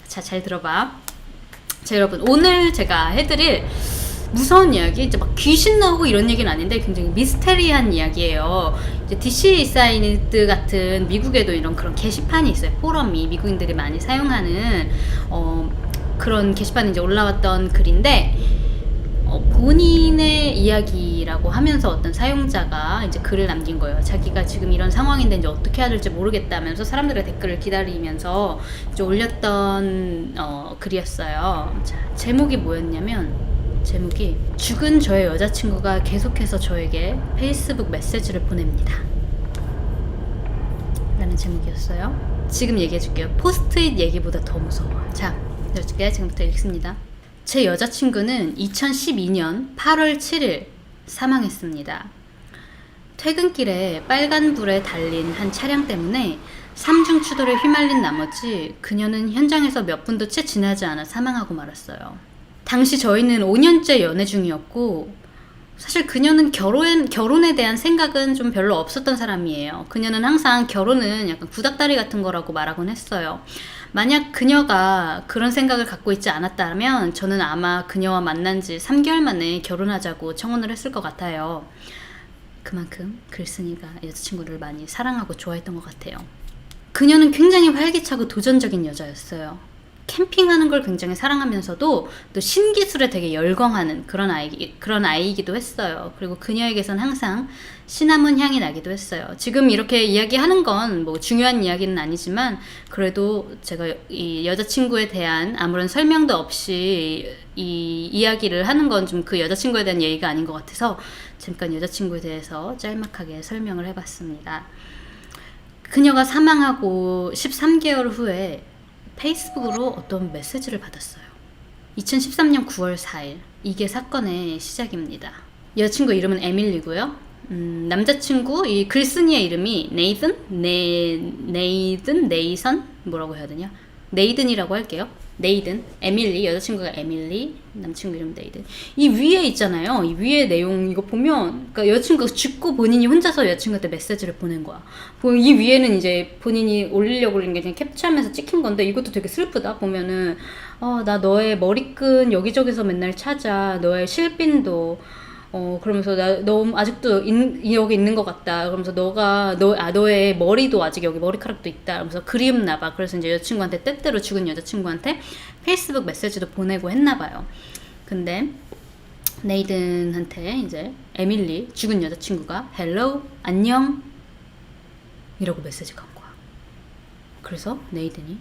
자, 잘 들어봐. 자, 여러분, 오늘 제가 해드릴 무서운 이야기, 이제 막 귀신 나오고 이런 얘기는 아닌데 굉장히 미스테리한 이야기예요. 이제 DC 사이드 같은 미국에도 이런 그런 게시판이 있어요. 포럼이 미국인들이 많이 사용하는 그런 게시판이 이제 올라왔던 글인데, 본인의 이야기라고 하면서 어떤 사용자가 이제 글을 남긴 거예요. 자기가 지금 이런 상황인데 이제 어떻게 해야 될지 모르겠다면서 사람들의 댓글을 기다리면서 이제 올렸던 글이었어요. 자, 제목이 뭐였냐면, 제목이 죽은 저의 여자친구가 계속해서 저에게 페이스북 메시지를 보냅니다 라는 제목이었어요. 지금 얘기해줄게요. 포스트잇 얘기보다 더 무서워. 자, 이렇게 지금부터 읽습니다. 제 여자친구는 2012년 8월 7일 사망했습니다. 퇴근길에 빨간불에 달린 한 차량 때문에 삼중 추돌에 휘말린 나머지 그녀는 현장에서 몇 분도 채 지나지 않아 사망하고 말았어요. 당시 저희는 5년째 연애 중이었고, 사실 그녀는 결혼에 대한 생각은 좀 별로 없었던 사람이에요. 그녀는 항상 결혼은 약간 구닥다리 같은 거라고 말하곤 했어요. 만약 그녀가 그런 생각을 갖고 있지 않았다면 저는 아마 그녀와 만난 지 3개월 만에 결혼하자고 청혼을 했을 것 같아요. 그만큼 글쓴이가 여자친구를 많이 사랑하고 좋아했던 것 같아요. 그녀는 굉장히 활기차고 도전적인 여자였어요. 캠핑하는 걸 굉장히 사랑하면서도 또 신기술에 되게 열광하는 그런 아이이기도 했어요. 그리고 그녀에게선 항상 시나몬 향이 나기도 했어요. 지금 이렇게 이야기하는 건 뭐 중요한 이야기는 아니지만, 그래도 제가 이 여자친구에 대한 아무런 설명도 없이 이 이야기를 하는 건 좀 그 여자친구에 대한 얘기가 아닌 것 같아서 잠깐 여자친구에 대해서 짤막하게 설명을 해봤습니다. 그녀가 사망하고 13개월 후에 페이스북으로 어떤 메시지를 받았어요. 2013년 9월 4일. 이게 사건의 시작입니다. 여자친구 이름은 에밀리고요. 남자친구, 이 글쓴이의 이름이 네이든? 뭐라고 해야 되냐? 네이든이라고 할게요. 네이든, 에밀리, 여자친구가 에밀리, 남친구 이름 네이든. 이 위에 있잖아요. 이 위에 내용 이거 보면, 그러니까 여자친구가 죽고 본인이 혼자서 여자친구한테 메시지를 보낸 거야. 이 위에는 이제 본인이 올리려고 올린 게 그냥 캡처하면서 찍힌 건데, 이것도 되게 슬프다. 보면은 나 너의 머리끈 여기저기서 맨날 찾아. 너의 실핀도 그러면서 너 아직도 여기 있는 것 같다. 그러면서 너의 머리도 아직 여기 머리카락도 있다. 그러면서 그리웠나 봐. 그래서 이제 여자친구한테 때때로 죽은 여자친구한테 페이스북 메시지도 보내고 했나 봐요. 근데 네이든한테 이제 에밀리 죽은 여자친구가 헬로 안녕 이라고 메시지가 온 거야. 그래서 네이든이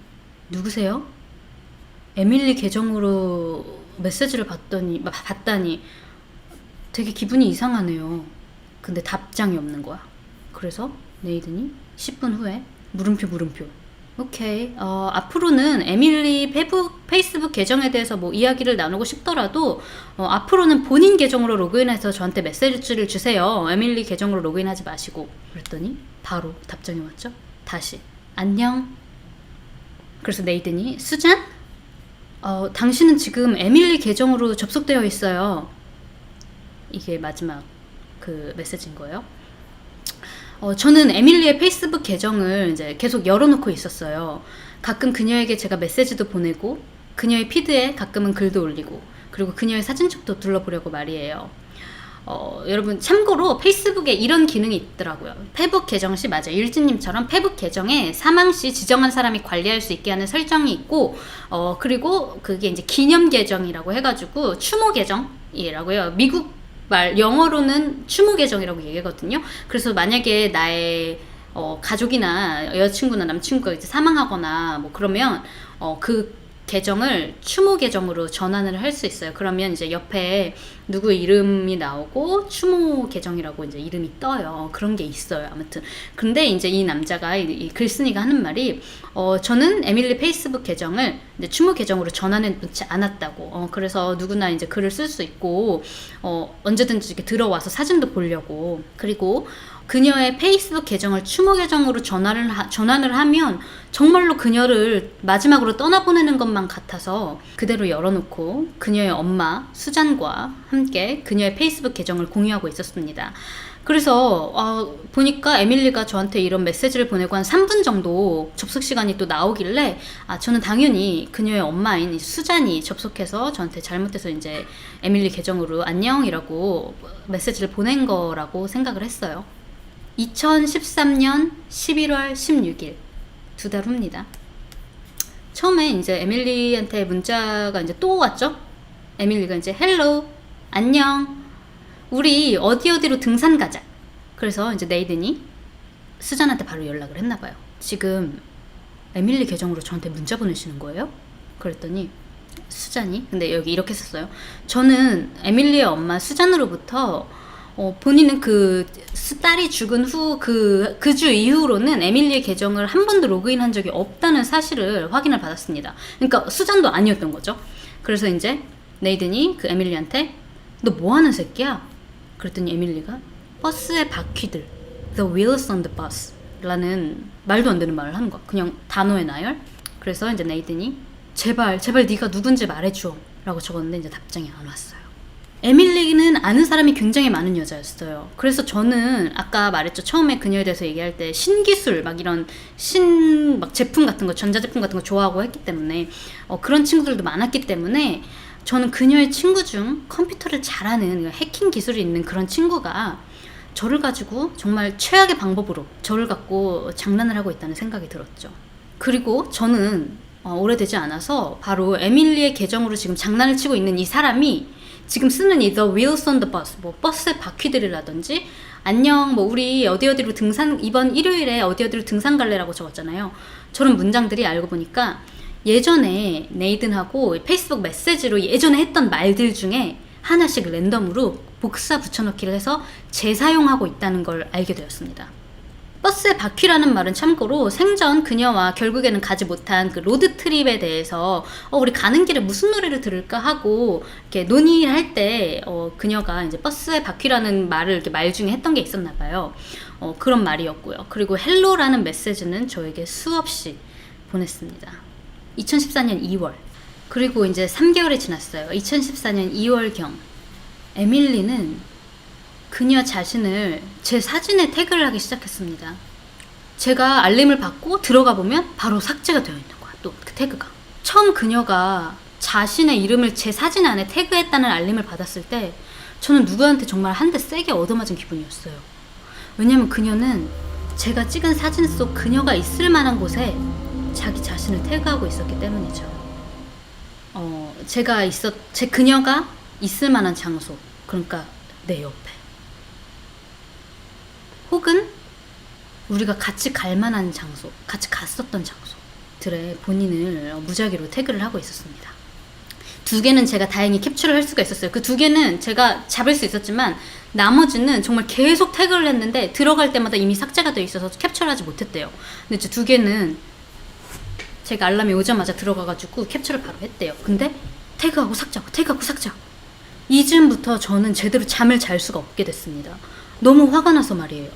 누구세요? 에밀리 계정으로 메시지를 봤다니 되게 기분이 이상하네요. 근데 답장이 없는 거야. 그래서 네이든이 10분 후에 물음표. 오케이. 앞으로는 에밀리 페이스북 계정에 대해서 뭐 이야기를 나누고 싶더라도 앞으로는 본인 계정으로 로그인해서 저한테 메시지를 주세요. 에밀리 계정으로 로그인하지 마시고. 그랬더니 바로 답장이 왔죠. 다시 안녕. 그래서 네이든이 수잔? 당신은 지금 에밀리 계정으로 접속되어 있어요. 이게 마지막 그 메시지인 거예요. 저는 에밀리의 페이스북 계정을 이제 계속 열어놓고 있었어요. 가끔 그녀에게 제가 메시지도 보내고, 그녀의 피드에 가끔은 글도 올리고, 그리고 그녀의 사진첩도 둘러보려고 말이에요. 여러분 참고로 페이스북에 이런 기능이 있더라고요. 페북 계정 시 맞아요. 일진님처럼 페북 계정에 사망 시 지정한 사람이 관리할 수 있게 하는 설정이 있고, 그리고 그게 이제 기념 계정이라고 해가지고 추모 계정이라고 해요. 미국 영어로는 추모 계정이라고 얘기하거든요. 그래서 만약에 나의 가족이나 여자친구나 남친구가 이제 사망하거나 뭐 그러면 그 계정을 추모 계정으로 전환을 할 수 있어요. 그러면 이제 옆에 누구 이름이 나오고 추모 계정이라고 이제 이름이 떠요. 그런 게 있어요. 아무튼 근데 이제 이 남자가 이 글쓴이가 하는 말이 저는 에밀리 페이스북 계정을 이제 추모 계정으로 전환해 놓지 않았다고. 그래서 누구나 이제 글을 쓸 수 있고 언제든지 이렇게 들어와서 사진도 보려고. 그리고 그녀의 페이스북 계정을 추모 계정으로 전환을 하면 정말로 그녀를 마지막으로 떠나보내는 것만 같아서 그대로 열어놓고 그녀의 엄마 수잔과 함께 그녀의 페이스북 계정을 공유하고 있었습니다. 그래서 보니까 에밀리가 저한테 이런 메시지를 보내고 한 3분 정도 접속 시간이 또 나오길래 저는 당연히 그녀의 엄마인 수잔이 접속해서 저한테 잘못해서 이제 에밀리 계정으로 안녕이라고 메시지를 보낸 거라고 생각을 했어요. 2013년 11월 16일 2달 후입니다. 처음에 이제 에밀리한테 문자가 이제 또 왔죠. 에밀리가 이제 헬로 안녕 우리 어디로 등산 가자. 그래서 이제 네이든이 수잔한테 바로 연락을 했나 봐요. 지금 에밀리 계정으로 저한테 문자 보내시는 거예요? 그랬더니 수잔이 근데 여기 이렇게 썼어요. 저는 에밀리의 엄마 수잔으로부터 본인은 그 딸이 죽은 후 그 주 이후로는 에밀리의 계정을 한 번도 로그인한 적이 없다는 사실을 확인을 받았습니다. 그러니까 수잔도 아니었던 거죠. 그래서 이제 네이든이 그 에밀리한테 너 뭐 하는 새끼야? 그랬더니 에밀리가 버스의 바퀴들 The wheels on the bus 라는 말도 안 되는 말을 하는 거야. 그냥 단어의 나열. 그래서 이제 네이든이 제발 네가 누군지 말해줘 라고 적었는데 이제 답장이 안 왔어요. 에밀리는 아는 사람이 굉장히 많은 여자였어요. 그래서 저는 아까 말했죠. 처음에 그녀에 대해서 얘기할 때 신기술 막 이런 막 제품 같은 거 전자제품 같은 거 좋아하고 했기 때문에 그런 친구들도 많았기 때문에 저는 그녀의 친구 중 컴퓨터를 잘하는 해킹 기술이 있는 그런 친구가 저를 가지고 정말 최악의 방법으로 저를 갖고 장난을 하고 있다는 생각이 들었죠. 그리고 저는 오래되지 않아서 바로 에밀리의 계정으로 지금 장난을 치고 있는 이 사람이 지금 쓰는 이 The wheels on the bus, 뭐 버스의 바퀴들이라든지 안녕 뭐 우리 어디로 등산 이번 일요일에 어디로 등산 갈래라고 적었잖아요. 저런 문장들이 알고 보니까 예전에 네이든하고 페이스북 메시지로 예전에 했던 말들 중에 하나씩 랜덤으로 복사 붙여넣기를 해서 재사용하고 있다는 걸 알게 되었습니다. 버스의 바퀴라는 말은 참고로 생전 그녀와 결국에는 가지 못한 그 로드트립에 대해서 우리 가는 길에 무슨 노래를 들을까 하고 이렇게 논의를 할 때 그녀가 이제 버스의 바퀴라는 말을 이렇게 말 중에 했던 게 있었나 봐요. 그런 말이었고요. 그리고 헬로라는 메시지는 저에게 수없이 보냈습니다. 2014년 2월 그리고 이제 3개월이 지났어요. 2014년 2월경 에밀리는 그녀 자신을 제 사진에 태그를 하기 시작했습니다. 제가 알림을 받고 들어가 보면 바로 삭제가 되어 있는 거야. 또 그 태그가 처음 그녀가 자신의 이름을 제 사진 안에 태그했다는 알림을 받았을 때 저는 누구한테 정말 한 대 세게 얻어맞은 기분이었어요. 왜냐면 그녀는 제가 찍은 사진 속 그녀가 있을 만한 곳에 자기 자신을 태그하고 있었기 때문이죠. 그녀가 있을 만한 장소, 그러니까 내 옆에. 혹은 우리가 같이 갈 만한 장소, 같이 갔었던 장소들에 본인을 무작위로 태그를 하고 있었습니다. 2개는 제가 다행히 캡처를 할 수가 있었어요. 그 2개는 제가 잡을 수 있었지만 나머지는 정말 계속 태그를 했는데 들어갈 때마다 이미 삭제가 되어 있어서 캡처를 하지 못했대요. 근데 저 2개는 제가 알람이 오자마자 들어가가지고 캡처를 바로 했대요. 근데 태그하고 삭제하고 이즈음부터 저는 제대로 잠을 잘 수가 없게 됐습니다. 너무 화가 나서 말이에요.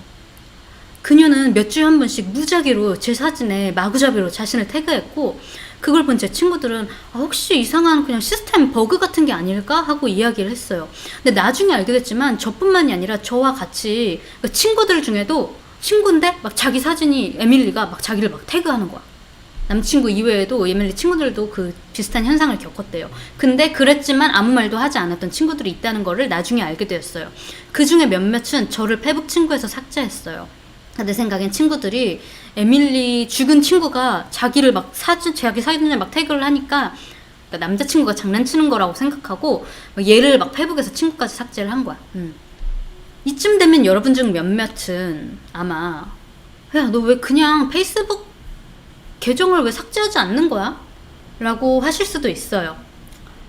그녀는 몇 주에 한 번씩 무작위로 제 사진에 마구잡이로 자신을 태그했고 그걸 본 제 친구들은 혹시 이상한 그냥 시스템 버그 같은 게 아닐까 하고 이야기를 했어요. 근데 나중에 알게 됐지만 저뿐만이 아니라 저와 같이 친구들 중에도 친구인데 막 자기 사진이 에밀리가 막 자기를 막 태그하는 거야. 남친구 이외에도 에밀리 친구들도 그 비슷한 현상을 겪었대요. 근데 그랬지만 아무 말도 하지 않았던 친구들이 있다는 거를 나중에 알게 되었어요. 그 중에 몇몇은 저를 페북 친구에서 삭제했어요. 내 생각엔 친구들이 에밀리 죽은 친구가 자기를 막 자기 사진을 막 태그를 하니까 그러니까 남자친구가 장난치는 거라고 생각하고 얘를 막 페북에서 친구까지 삭제를 한 거야. 이쯤 되면 여러분 중 몇몇은 아마 야, 너 왜 그냥 페이스북 계정을 왜 삭제하지 않는 거야? 라고 하실 수도 있어요.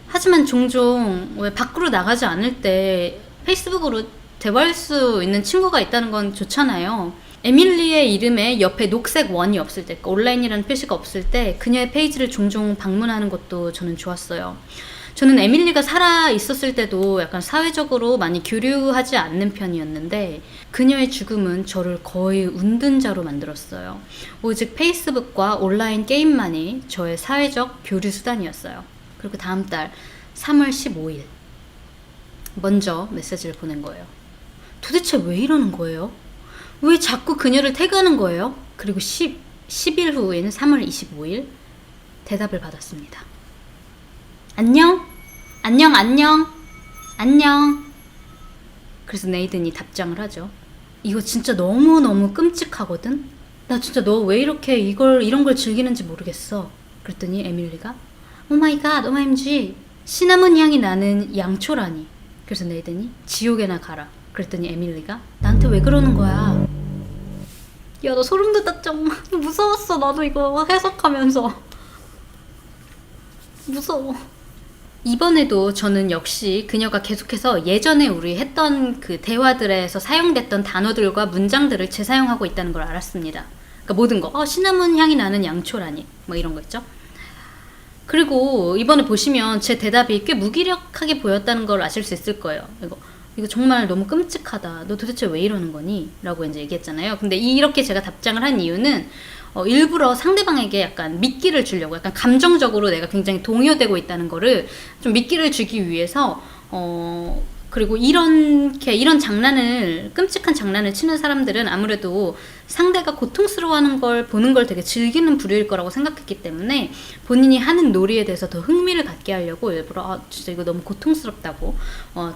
하지만 종종 왜 밖으로 나가지 않을 때 페이스북으로 대화할 수 있는 친구가 있다는 건 좋잖아요. 에밀리의 이름에 옆에 녹색 원이 없을 때, 온라인이라는 표시가 없을 때 그녀의 페이지를 종종 방문하는 것도 저는 좋았어요. 저는 에밀리가 살아 있었을 때도 약간 사회적으로 많이 교류하지 않는 편이었는데 그녀의 죽음은 저를 거의 운둔자로 만들었어요. 오직 페이스북과 온라인 게임만이 저의 사회적 교류 수단이었어요. 그리고 다음 달 3월 15일 먼저 메시지를 보낸 거예요. 도대체 왜 이러는 거예요? 왜 자꾸 그녀를 태그하는 거예요? 그리고 10일 후인 3월 25일 대답을 받았습니다. 안녕? 안녕, 안녕, 안녕. 그래서 네이든이 답장을 하죠. 이거 진짜 너무너무 끔찍하거든? 나 진짜 너 왜 이렇게 이런 걸 즐기는지 모르겠어. 그랬더니 에밀리가 오 마이 갓, OMG. 시나몬 향이 나는 양초라니. 그래서 네이든이 지옥에나 가라. 그랬더니 에밀리가 나한테 왜 그러는 거야? 야, 너 소름 돋았죠? 무서웠어. 나도 이거 해석하면서. 무서워. 이번에도 저는 역시 그녀가 계속해서 예전에 우리 했던 그 대화들에서 사용됐던 단어들과 문장들을 재사용하고 있다는 걸 알았습니다. 그러니까 모든 거, 시나몬 향이 나는 양초라니, 뭐 이런 거 있죠. 그리고 이번에 보시면 제 대답이 꽤 무기력하게 보였다는 걸 아실 수 있을 거예요. 이거 정말 너무 끔찍하다. 너 도대체 왜 이러는 거니? 라고 이제 얘기했잖아요. 근데 이렇게 제가 답장을 한 이유는 일부러 상대방에게 약간 미끼를 주려고, 약간 감정적으로 내가 굉장히 동요되고 있다는 거를 좀 미끼를 주기 위해서 그리고 이런 장난을, 끔찍한 장난을 치는 사람들은 아무래도 상대가 고통스러워하는 걸 보는 걸 되게 즐기는 부류일 거라고 생각했기 때문에 본인이 하는 놀이에 대해서 더 흥미를 갖게 하려고 일부러 진짜 이거 너무 고통스럽다고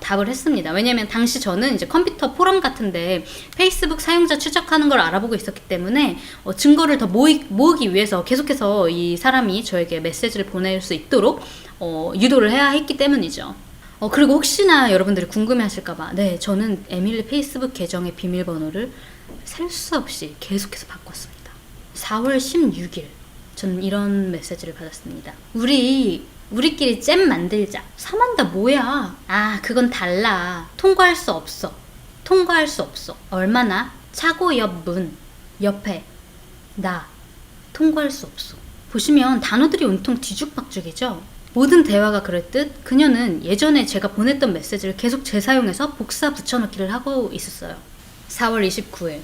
답을 했습니다. 왜냐면 당시 저는 이제 컴퓨터 포럼 같은데 페이스북 사용자 추적하는 걸 알아보고 있었기 때문에 증거를 더 모으기 위해서 계속해서 이 사람이 저에게 메시지를 보낼 수 있도록 유도를 해야 했기 때문이죠. 그리고 혹시나 여러분들이 궁금해하실까봐, 네, 저는 에밀리 페이스북 계정의 비밀번호를 셀 수 없이 계속해서 바꿨습니다. 4월 16일 저는 이런 메시지를 받았습니다. 우리끼리 잼 만들자. 사만다 뭐야? 그건 달라. 통과할 수 없어. 통과할 수 없어. 얼마나? 차고 옆 문 옆에 나 통과할 수 없어. 보시면 단어들이 온통 뒤죽박죽이죠. 모든 대화가 그랬듯 그녀는 예전에 제가 보냈던 메시지를 계속 재사용해서 복사 붙여넣기를 하고 있었어요. 4월 29일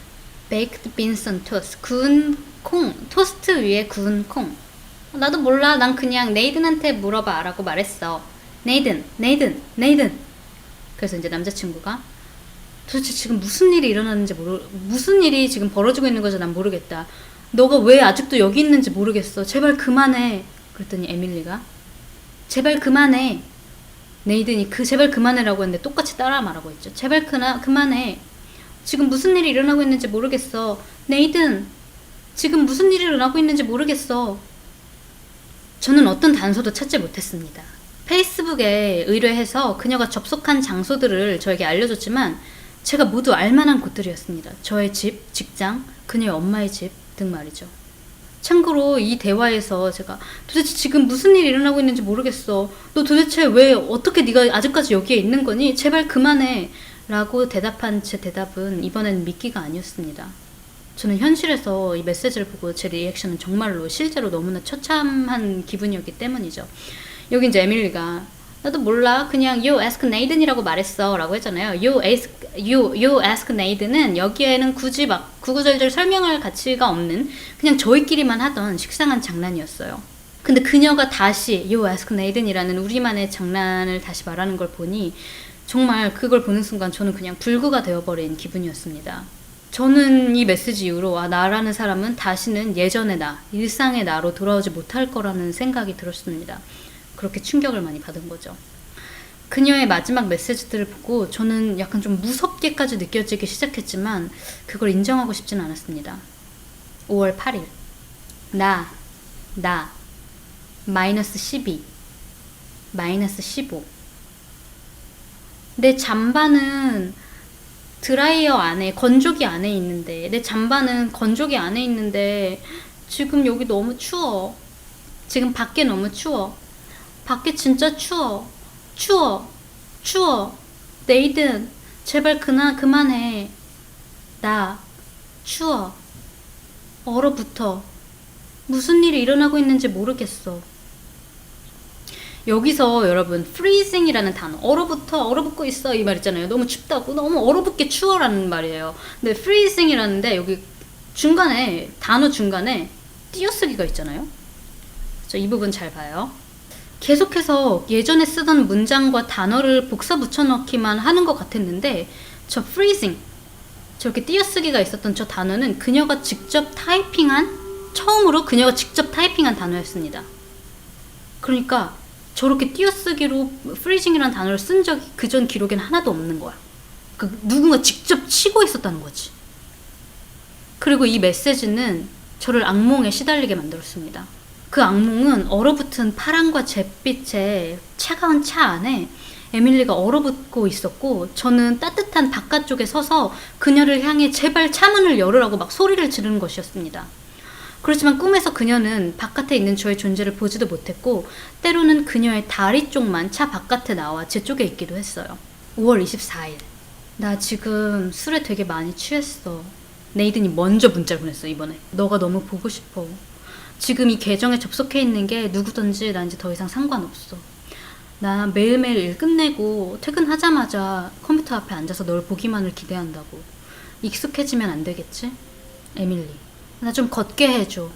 Baked beans on toast. 구운 콩. 토스트 위에 구운 콩. 나도 몰라. 난 그냥 네이든한테 물어봐 라고 말했어. 네이든. 그래서 이제 남자친구가 도대체 지금 무슨 일이 일어났는지 무슨 일이 지금 벌어지고 있는 건지 난 모르겠다. 너가 왜 아직도 여기 있는지 모르겠어. 제발 그만해. 그랬더니 에밀리가 제발 그만해. 네이든이 제발 그만해라고 했는데 똑같이 따라 말하고 있죠. 제발 그만해. 지금 무슨 일이 일어나고 있는지 모르겠어. 네이든, 지금 무슨 일이 일어나고 있는지 모르겠어. 저는 어떤 단서도 찾지 못했습니다. 페이스북에 의뢰해서 그녀가 접속한 장소들을 저에게 알려줬지만 제가 모두 알만한 곳들이었습니다. 저의 집, 직장, 그녀의 엄마의 집 등 말이죠. 참고로 이 대화에서 제가 도대체 지금 무슨 일이 일어나고 있는지 모르겠어. 너 도대체 어떻게 네가 아직까지 여기에 있는 거니? 제발 그만해. 라고 대답한 제 대답은 이번엔 미끼가 아니었습니다. 저는 현실에서 이 메시지를 보고 제 리액션은 정말로 실제로 너무나 처참한 기분이었기 때문이죠. 여기 이제 에밀리가 나도 몰라. 그냥 you ask Nathan이라고 말했어. 라고 했잖아요. you ask Nathan은 여기에는 굳이 막 구구절절 설명할 가치가 없는 그냥 저희끼리만 하던 식상한 장난이었어요. 근데 그녀가 다시 you ask Nathan이라는 우리만의 장난을 다시 말하는 걸 보니 정말 그걸 보는 순간 저는 그냥 불구가 되어버린 기분이었습니다. 저는 이 메시지 이후로 나라는 사람은 다시는 예전의 나, 일상의 나로 돌아오지 못할 거라는 생각이 들었습니다. 그렇게 충격을 많이 받은 거죠. 그녀의 마지막 메시지들을 보고 저는 약간 좀 무섭게까지 느껴지기 시작했지만 그걸 인정하고 싶진 않았습니다. 5월 8일 나 마이너스 12 마이너스 15 내 잠바는 드라이어 안에 건조기 안에 있는데 내 잠바는 건조기 안에 있는데 지금 여기 너무 추워. 지금 밖에 너무 추워. 밖에 진짜 추워. 네이든 제발 그만해. 나 추워. 얼어붙어. 무슨 일이 일어나고 있는지 모르겠어. 여기서 여러분 freezing이라는 단어, 얼어붙고 있어 이 말 있잖아요. 너무 춥다고, 너무 얼어붙게 추워라는 말이에요. 근데 freezing이라는데 여기 중간에, 단어 중간에 띄어쓰기가 있잖아요. 이 부분 잘 봐요. 계속해서 예전에 쓰던 문장과 단어를 복사 붙여넣기만 하는 것 같았는데, 저 freezing, 저렇게 띄어쓰기가 있었던 저 단어는 처음으로 그녀가 직접 타이핑한 단어였습니다. 그러니까 저렇게 띄어쓰기로 freezing이라는 단어를 쓴 적이 그전 기록에는 하나도 없는 거야. 그러니까 누군가 직접 치고 있었다는 거지. 그리고 이 메시지는 저를 악몽에 시달리게 만들었습니다. 그 악몽은 얼어붙은 파랑과 잿빛의 차가운 차 안에 에밀리가 얼어붙고 있었고, 저는 따뜻한 바깥쪽에 서서 그녀를 향해 제발 차문을 열으라고 막 소리를 지르는 것이었습니다. 그렇지만 꿈에서 그녀는 바깥에 있는 저의 존재를 보지도 못했고, 때로는 그녀의 다리 쪽만 차 바깥에 나와 제 쪽에 있기도 했어요. 5월 24일. 나 지금 술에 되게 많이 취했어. 네이든이 먼저 문자를 보냈어, 이번에. 너가 너무 보고 싶어. 지금 이 계정에 접속해 있는 게 누구든지 난 이제 더 이상 상관없어. 나 매일매일 일 끝내고 퇴근하자마자 컴퓨터 앞에 앉아서 널 보기만을 기대한다고. 익숙해지면 안 되겠지? 에밀리. 나 좀 걷게 해줘.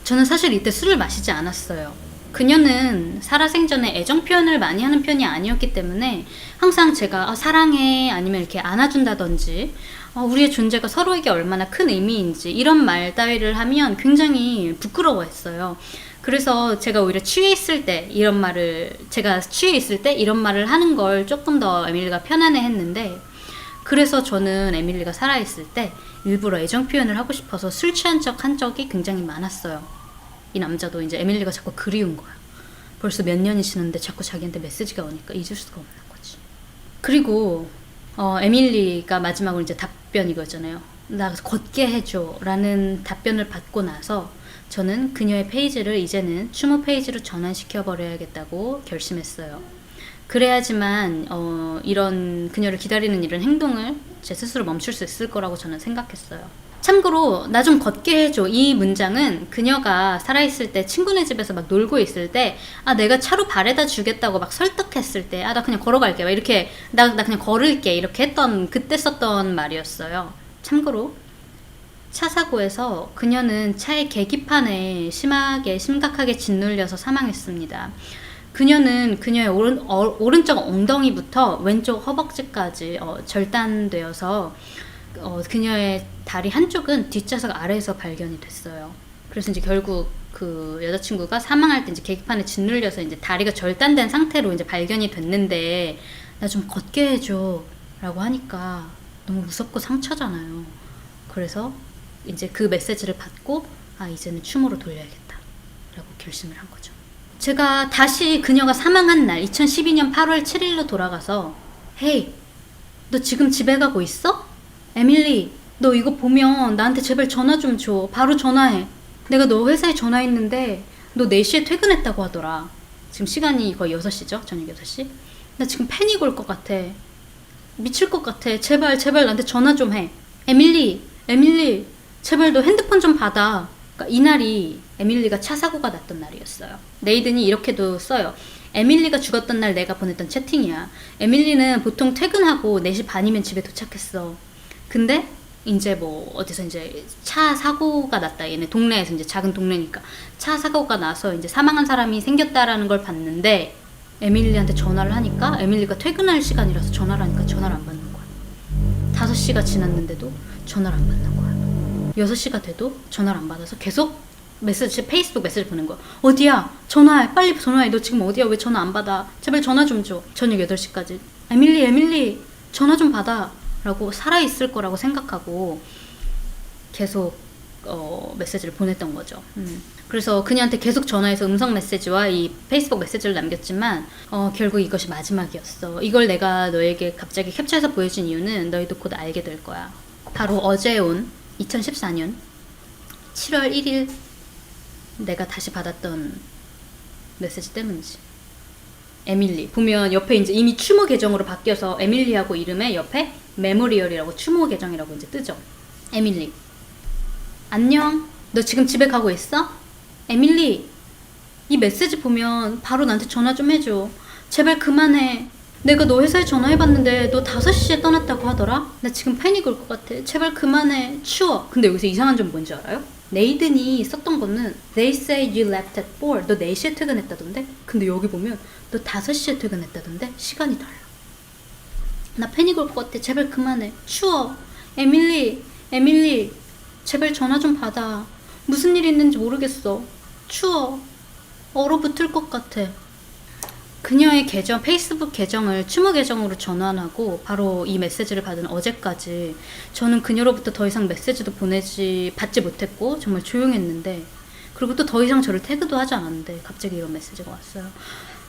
저는 사실 이때 술을 마시지 않았어요. 그녀는 살아생전에 애정 표현을 많이 하는 편이 아니었기 때문에 항상 제가 사랑해 아니면 이렇게 안아준다든지 우리의 존재가 서로에게 얼마나 큰 의미인지 이런 말 따위를 하면 굉장히 부끄러워했어요. 그래서 제가 오히려 제가 취해 있을 때 이런 말을 하는 걸 조금 더 에밀리가 편안해 했는데, 그래서 저는 에밀리가 살아있을 때 일부러 애정 표현을 하고 싶어서 술 취한 척 한 적이 굉장히 많았어요. 이 남자도 이제 에밀리가 자꾸 그리운 거야. 벌써 몇 년이 지났는데 자꾸 자기한테 메시지가 오니까 잊을 수가 없는 거지. 그리고 에밀리가 마지막으로 이제 답변 이거잖아요. 나 걷게 해줘 라는 답변을 받고 나서 저는 그녀의 페이지를 이제는 추모 페이지로 전환시켜 버려야겠다고 결심했어요. 그래야지만 이런 그녀를 기다리는 이런 행동을 제 스스로 멈출 수 있을 거라고 저는 생각했어요. 참고로 나 좀 걷게 해줘, 이 문장은 그녀가 살아있을 때 친구네 집에서 막 놀고 있을 때 내가 차로 바래다 주겠다고 막 설득했을 때 나 그냥 걸어갈게, 막 이렇게 나 그냥 걸을게 이렇게 그때 썼던 말이었어요. 참고로 차 사고에서 그녀는 차의 계기판에 심각하게 짓눌려서 사망했습니다. 그녀는 그녀의 오른쪽 엉덩이부터 왼쪽 허벅지까지 절단되어서 그녀의 다리 한쪽은 뒷좌석 아래에서 발견이 됐어요. 그래서 이제 결국 그 여자친구가 사망할 때 이제 계기판에 짓눌려서 이제 다리가 절단된 상태로 이제 발견이 됐는데, 나 좀 걷게 해줘 라고 하니까 너무 무섭고 상처잖아요. 그래서 이제 그 메시지를 받고 이제는 추모로 돌려야겠다 라고 결심을 한 거죠. 제가 다시 그녀가 사망한 날 2012년 8월 7일로 돌아가서, 헤이, 너 지금 집에 가고 있어? 에밀리, 너 이거 보면 나한테 제발 전화 좀 줘. 바로 전화해. 내가 너 회사에 전화했는데 너 4시에 퇴근했다고 하더라. 지금 시간이 거의 6시죠? 저녁 6시? 나 지금 패닉 올 것 같아. 미칠 것 같아. 제발 나한테 전화 좀 해. 에밀리, 제발 너 핸드폰 좀 받아. 그러니까 이날이 에밀리가 차 사고가 났던 날이었어요. 네이든이 이렇게도 써요. 에밀리가 죽었던 날 내가 보냈던 채팅이야. 에밀리는 보통 퇴근하고 4시 반이면 집에 도착했어. 근데 이제 어디서 이제 차 사고가 났다. 얘네 동네에서, 이제 작은 동네니까 차 사고가 나서 이제 사망한 사람이 생겼다라는 걸 봤는데, 에밀리한테 전화를 하니까 에밀리가 퇴근할 시간이라서 전화를 하니까 전화를 안 받는 거야. 5시가 지났는데도 전화를 안 받는 거야. 6시가 돼도 전화를 안 받아서 계속 페이스북 메시지 보낸 거야. 어디야? 전화해. 빨리 전화해. 너 지금 어디야? 왜 전화 안 받아? 제발 전화 좀 줘. 저녁 8시까지. 에밀리, 전화 좀 받아. 라고 살아있을 거라고 생각하고 계속 메시지를 보냈던 거죠. 그래서 그녀한테 계속 전화해서 음성 메시지와 이 페이스북 메시지를 남겼지만 결국 이것이 마지막이었어. 이걸 내가 너에게 갑자기 캡처해서 보여준 이유는 너희도 곧 알게 될 거야. 바로 어제 온 2014년 7월 1일 내가 다시 받았던 메시지 때문이지. 에밀리. 보면 옆에 이제 이미 추모 계정으로 바뀌어서 에밀리하고 이름에 옆에 메모리얼이라고 추모 계정이라고 이제 뜨죠. 에밀리. 안녕. 너 지금 집에 가고 있어? 에밀리. 이 메시지 보면 바로 나한테 전화 좀 해줘. 제발 그만해. 내가 너 회사에 전화해봤는데 너 5시에 떠났다고 하더라? 나 지금 패닉 올 것 같아. 제발 그만해. 추워. 근데 여기서 이상한 점 뭔지 알아요? 네이든이 썼던 거는 They say you left at 4. 너 4시에 퇴근했다던데? 근데 여기 보면 너 5시에 퇴근했다던데? 시간이 달라. 나 패닉 올 것 같아. 제발 그만해. 추워. 에밀리. 제발 전화 좀 받아. 무슨 일 있는지 모르겠어. 추워. 얼어붙을 것 같아. 그녀의 계정, 페이스북 계정을 추모 계정으로 전환하고 바로 이 메시지를 받은 어제까지 저는 그녀로부터 더 이상 메시지도 받지 못했고 정말 조용했는데, 그리고 또 더 이상 저를 태그도 하지 않았는데 갑자기 이런 메시지가 왔어요.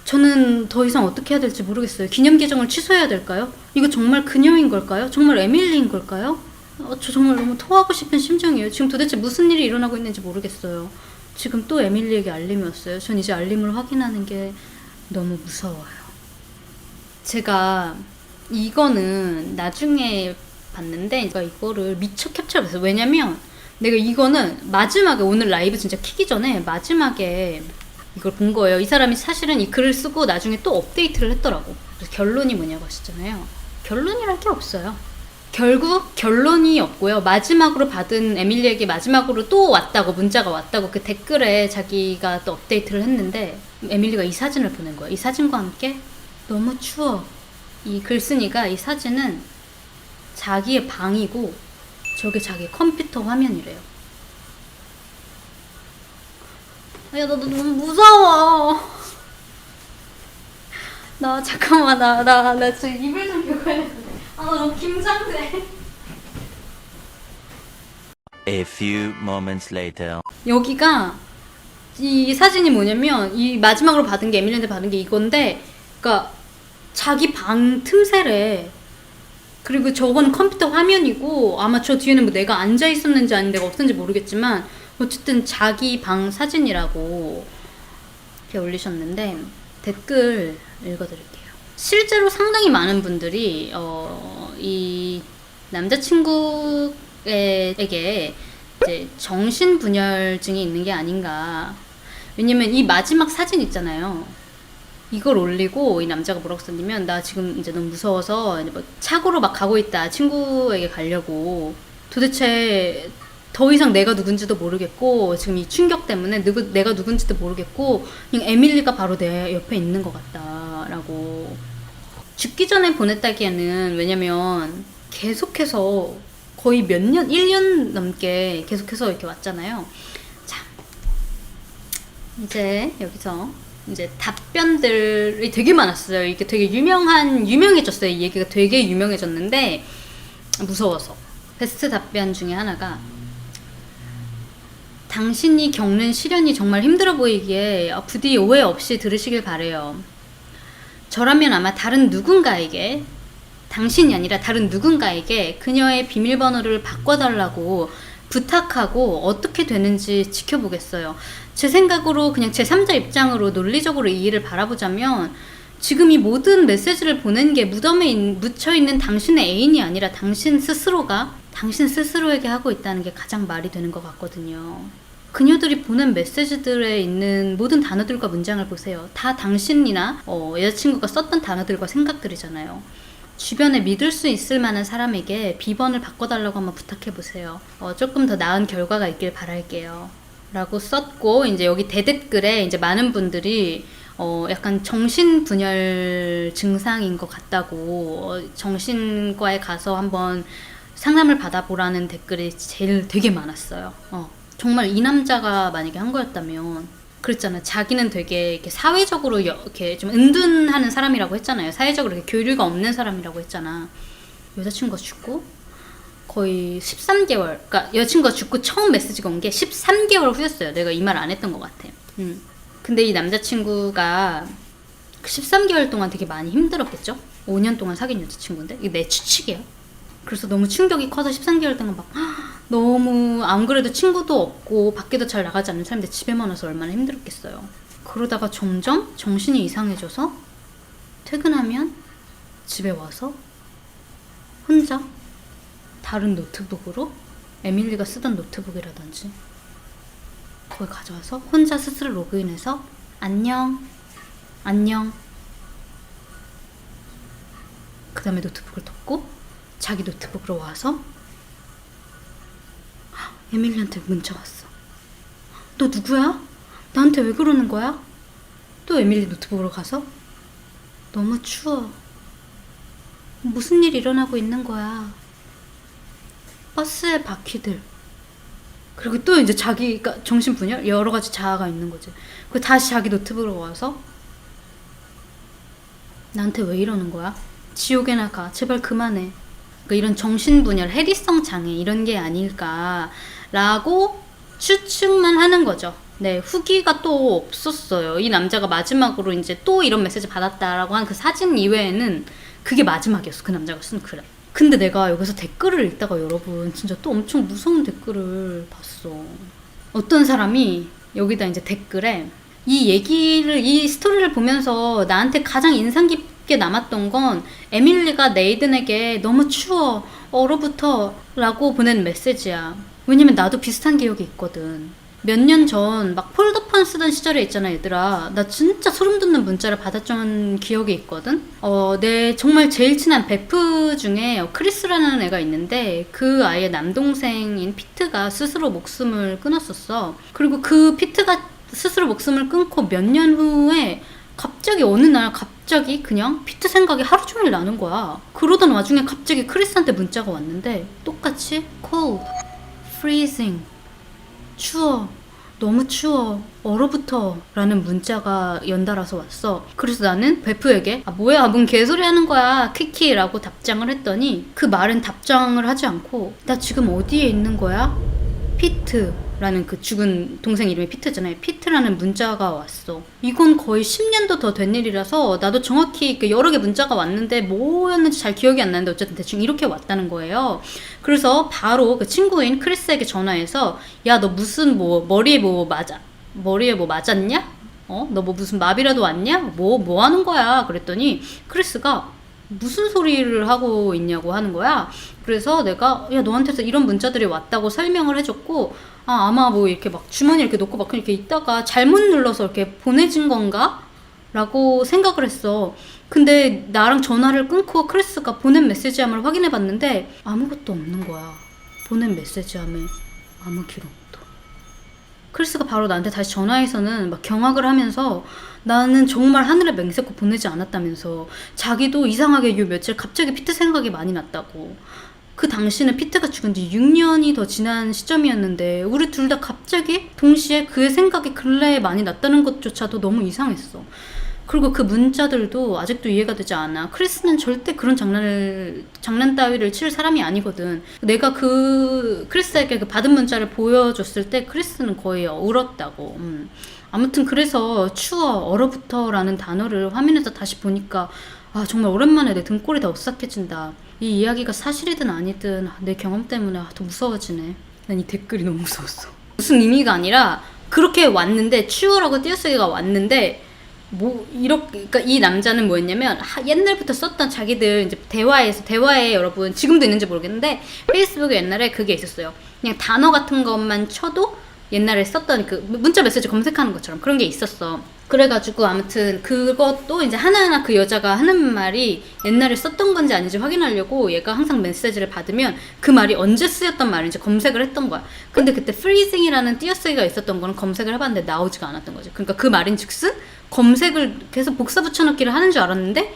저는 더 이상 어떻게 해야 될지 모르겠어요. 기념 계정을 취소해야 될까요? 이거 정말 그녀인 걸까요? 정말 에밀리인 걸까요? 저 정말 너무 토하고 싶은 심정이에요. 지금 도대체 무슨 일이 일어나고 있는지 모르겠어요. 지금 또 에밀리에게 알림이 왔어요. 전 이제 알림을 확인하는 게 너무 무서워요. 제가 이거는 나중에 봤는데 제가 이거를 미처 캡처를 했어요. 왜냐면 내가 이거는 마지막에 오늘 라이브 진짜 키기 전에 마지막에 이걸 본 거예요. 이 사람이 사실은 이 글을 쓰고 나중에 또 업데이트를 했더라고. 그래서 결론이 뭐냐고 하셨잖아요. 결론이랄 게 없어요. 결국 결론이 없고요. 마지막으로 받은 에밀리에게 마지막으로 또 왔다고, 문자가 왔다고 그 댓글에 자기가 또 업데이트를 했는데 에밀리가 이 사진을 보낸 거예요. 이 사진과 함께 너무 추워. 이 글쓴이가 이 사진은 자기의 방이고 저게 자기 컴퓨터 화면이래요. 야, 나 너무 무서워. 나 잠깐만, 나 지금 이불 좀 펴고야 돼. 나 너무 긴장돼. A few moments later. 여기가 이 사진이 뭐냐면 이 마지막으로 받은 게 에밀리한테 받은 게 이건데, 그러니까 자기 방 틈새래. 그리고 저건 컴퓨터 화면이고 아마 저 뒤에는 뭐 내가 앉아 있었는지 아니면 내가 없었는지 모르겠지만 어쨌든 자기 방 사진이라고 이렇게 올리셨는데 댓글 읽어드릴게요. 실제로 상당히 많은 분들이 이 남자친구에게 이제 정신분열증이 있는 게 아닌가. 왜냐면 이 마지막 사진 있잖아요. 이걸 올리고 이 남자가 뭐라고 썼냐면, 나 지금 이제 너무 무서워서 뭐 차고로 막 가고 있다. 친구에게 가려고. 도대체 더 이상 내가 누군지도 모르겠고 지금 이 충격 때문에 내가 누군지도 모르겠고 그냥 에밀리가 바로 내 옆에 있는 것 같다라고. 죽기 전에 보냈다기에는, 왜냐면 계속해서 거의 몇 년, 1년 넘게 계속해서 이렇게 왔잖아요. 자, 이제 여기서 이제 답변들이 되게 많았어요. 이게 되게 유명해졌어요. 이 얘기가 되게 유명해졌는데 무서워서. 베스트 답변 중에 하나가, 당신이 겪는 시련이 정말 힘들어 보이기에 부디 오해 없이 들으시길 바래요. 저라면 아마 다른 누군가에게, 당신이 아니라 다른 누군가에게 그녀의 비밀번호를 바꿔달라고 부탁하고 어떻게 되는지 지켜보겠어요. 제 생각으로 그냥 제3자 입장으로 논리적으로 이 일을 바라보자면 지금 이 모든 메시지를 보낸 게 무덤에 묻혀있는 당신의 애인이 아니라 당신 스스로에게 하고 있다는 게 가장 말이 되는 것 같거든요. 그녀들이 보낸 메시지들에 있는 모든 단어들과 문장을 보세요. 다 당신이나 여자친구가 썼던 단어들과 생각들이잖아요. 주변에 믿을 수 있을 만한 사람에게 비번을 바꿔달라고 한번 부탁해보세요. 조금 더 나은 결과가 있길 바랄게요. 라고 썼고, 이제 여기 대댓글에 이제 많은 분들이 약간 정신분열 증상인 것 같다고, 정신과에 가서 한번 상담을 받아보라는 댓글이 제일 되게 많았어요. 정말 이 남자가 만약에 한 거였다면, 그랬잖아. 자기는 되게 이렇게 사회적으로 이렇게 좀 은둔하는 사람이라고 했잖아요. 사회적으로 이렇게 교류가 없는 사람이라고 했잖아. 여자친구가 죽고 거의 13개월, 그러니까 여자친구가 죽고 처음 메시지가 온 게 13개월 후였어요. 내가 이 말 안 했던 것 같아. 근데 이 남자친구가 13개월 동안 되게 많이 힘들었겠죠? 5년 동안 사귄 여자친구인데? 이게 내 추측이에요. 그래서 너무 충격이 커서 13개월 동안 막 너무, 안 그래도 친구도 없고 밖에도 잘 나가지 않는 사람인데 집에만 와서 얼마나 힘들었겠어요. 그러다가 점점 정신이 이상해져서 퇴근하면 집에 와서 혼자 다른 노트북으로, 에밀리가 쓰던 노트북이라든지 그걸 가져와서 혼자 스스로 로그인해서 안녕. 안녕. 그 다음에 노트북을 덮고 자기 노트북으로 와서 에밀리한테 문자 왔어. 너 누구야? 나한테 왜 그러는 거야? 또 에밀리 노트북으로 가서 너무 추워. 무슨 일 일어나고 있는 거야? 버스의 바퀴들. 그리고 또 이제 자기가 정신분열? 여러 가지 자아가 있는 거지. 그리고 다시 자기 노트북으로 와서 나한테 왜 이러는 거야? 지옥에나 가. 제발 그만해. 그러니까 이런 정신분열, 해리성 장애 이런 게 아닐까라고 추측만 하는 거죠. 네, 후기가 또 없었어요. 이 남자가 마지막으로 이제 또 이런 메시지 받았다라고 한 그 사진 이외에는 그게 마지막이었어. 그 남자가 쓴 글에. 근데 내가 여기서 댓글을 읽다가 여러분 진짜 또 엄청 무서운 댓글을 봤어. 어떤 사람이 여기다 이제 댓글에 이 스토리를 보면서 나한테 가장 인상 깊게 남았던 건 에밀리가 네이든에게 너무 추워, 얼어붙어 라고 보낸 메시지야. 왜냐면 나도 비슷한 기억이 있거든. 몇 년 전 막 폴더폰 쓰던 시절에 있잖아 얘들아. 나 진짜 소름 돋는 문자를 받았던 기억이 있거든. 내 정말 제일 친한 베프 중에 크리스라는 애가 있는데 그 아이의 남동생인 피트가 스스로 목숨을 끊었었어. 그리고 그 피트가 스스로 목숨을 끊고 몇 년 후에 갑자기 어느 날 갑자기 그냥 피트 생각이 하루 종일 나는 거야. 그러던 와중에 갑자기 크리스한테 문자가 왔는데 똑같이 cold, freezing, 추워, 너무 추워, 얼어붙어 라는 문자가 연달아서 왔어. 그래서 나는 베프에게 뭐야 뭔 개소리 하는 거야 키키 라고 답장을 했더니 그 말은 답장을 하지 않고 나 지금 어디에 있는 거야? 피트 라는 그 죽은 동생 이름이 피트잖아요. 피트라는 문자가 왔어. 이건 거의 10년도 더 된 일이라서 나도 정확히 여러 개 문자가 왔는데 뭐였는지 잘 기억이 안 나는데 어쨌든 대충 이렇게 왔다는 거예요. 그래서 바로 그 친구인 크리스에게 전화해서 야 너 무슨 머리에 뭐 맞았냐? 너 뭐 무슨 마비라도 왔냐? 뭐 하는 거야? 그랬더니 크리스가 무슨 소리를 하고 있냐고 하는 거야. 그래서 내가 야 너한테서 이런 문자들이 왔다고 설명을 해줬고 아마 뭐 이렇게 막 주머니에 이렇게 놓고 막 이렇게 있다가 잘못 눌러서 이렇게 보내진 건가? 라고 생각을 했어. 근데 나랑 전화를 끊고 크리스가 보낸 메시지함을 확인해 봤는데 아무것도 없는 거야. 보낸 메시지함에 아무 기록도. 크리스가 바로 나한테 다시 전화해서는 막 경악을 하면서 나는 정말 하늘에 맹세코 보내지 않았다면서 자기도 이상하게 요 며칠 갑자기 피트 생각이 많이 났다고. 그 당시는 피트가 죽은 지 6년이 더 지난 시점이었는데 우리 둘 다 갑자기 동시에 그의 생각이 근래에 많이 났다는 것조차도 너무 이상했어. 그리고 그 문자들도 아직도 이해가 되지 않아. 크리스는 절대 그런 장난 따위를 칠 사람이 아니거든. 내가 그 크리스에게 그 받은 문자를 보여줬을 때 크리스는 거의 울었다고. 아무튼 그래서 추워, 얼어붙어 라는 단어를 화면에서 다시 보니까 정말 오랜만에 내 등골이 더 오싹해진다. 이 이야기가 사실이든 아니든 내 경험 때문에 더 무서워지네. 난 이 댓글이 너무 무서웠어. 무슨 의미가 아니라 그렇게 왔는데 추워라고 띄어쓰기가 왔는데 그러니까 이 남자는 뭐였냐면 옛날부터 썼던 자기들 이제 대화에 여러분 지금도 있는지 모르겠는데 페이스북에 옛날에 그게 있었어요. 그냥 단어 같은 것만 쳐도 옛날에 썼던 그 문자 메시지 검색하는 것처럼 그런 게 있었어. 그래가지고 아무튼 그것도 이제 하나하나 그 여자가 하는 말이 옛날에 썼던 건지 아닌지 확인하려고 얘가 항상 메시지를 받으면 그 말이 언제 쓰였던 말인지 검색을 했던 거야. 근데 그때 freezing이라는 띄어쓰기가 있었던 거는 검색을 해봤는데 나오지가 않았던 거지. 그러니까 그 말인 즉슨 검색을 계속 복사 붙여넣기를 하는 줄 알았는데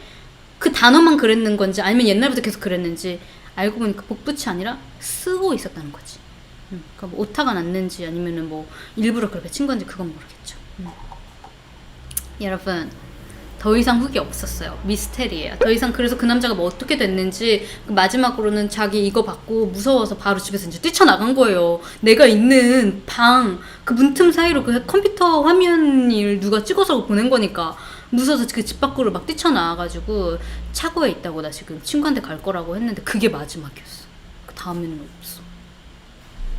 그 단어만 그랬는 건지 아니면 옛날부터 계속 그랬는지 알고 보니까 복붙이 아니라 쓰고 있었다는 거지. 그러니까 뭐 오타가 났는지 아니면은 뭐 일부러 그렇게 친 건지 그건 모르겠죠. 여러분 더 이상 후기 없었어요. 미스테리예요. 더 이상. 그래서 그 남자가 뭐 어떻게 됐는지 마지막으로는 자기 이거 받고 무서워서 바로 집에서 이제 뛰쳐나간 거예요. 내가 있는 방 그 문틈 사이로 그 컴퓨터 화면을 누가 찍어서 보낸 거니까 무서워서 그 집 밖으로 막 뛰쳐나와가지고 차고에 있다고 나 지금 친구한테 갈 거라고 했는데 그게 마지막이었어. 그 다음에는 없어.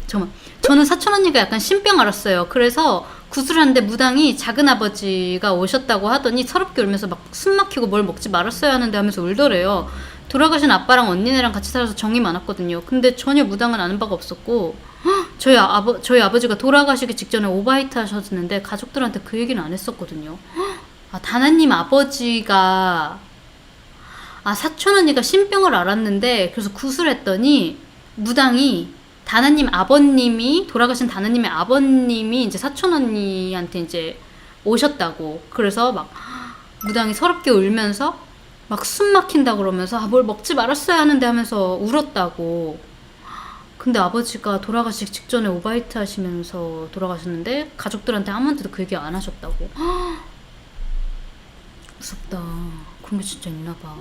정말 저는 사촌 언니가 약간 신병 알았어요. 그래서 구슬하는데 무당이 작은아버지가 오셨다고 하더니 서럽게 울면서 막 숨 막히고 뭘 먹지 말았어야 하는데 하면서 울더래요. 돌아가신 아빠랑 언니네랑 같이 살아서 정이 많았거든요. 근데 전혀 무당은 아는 바가 없었고 저희 아버지가 돌아가시기 직전에 오바이트 하셨는데 가족들한테 그 얘기는 안 했었거든요. 다나님 아버지가 사촌 언니가 신병을 앓았는데 그래서 구술했더니 무당이 돌아가신 다나님의 아버님이 이제 사촌 언니한테 이제 오셨다고. 그래서 막 무당이 서럽게 울면서 막 숨 막힌다 그러면서 뭘 먹지 말았어야 하는데 하면서 울었다고. 근데 아버지가 돌아가시기 직전에 오바이트 하시면서 돌아가셨는데 가족들한테 아무한테도 그 얘기 안 하셨다고. 무섭다. 그런 게 진짜 있나 봐.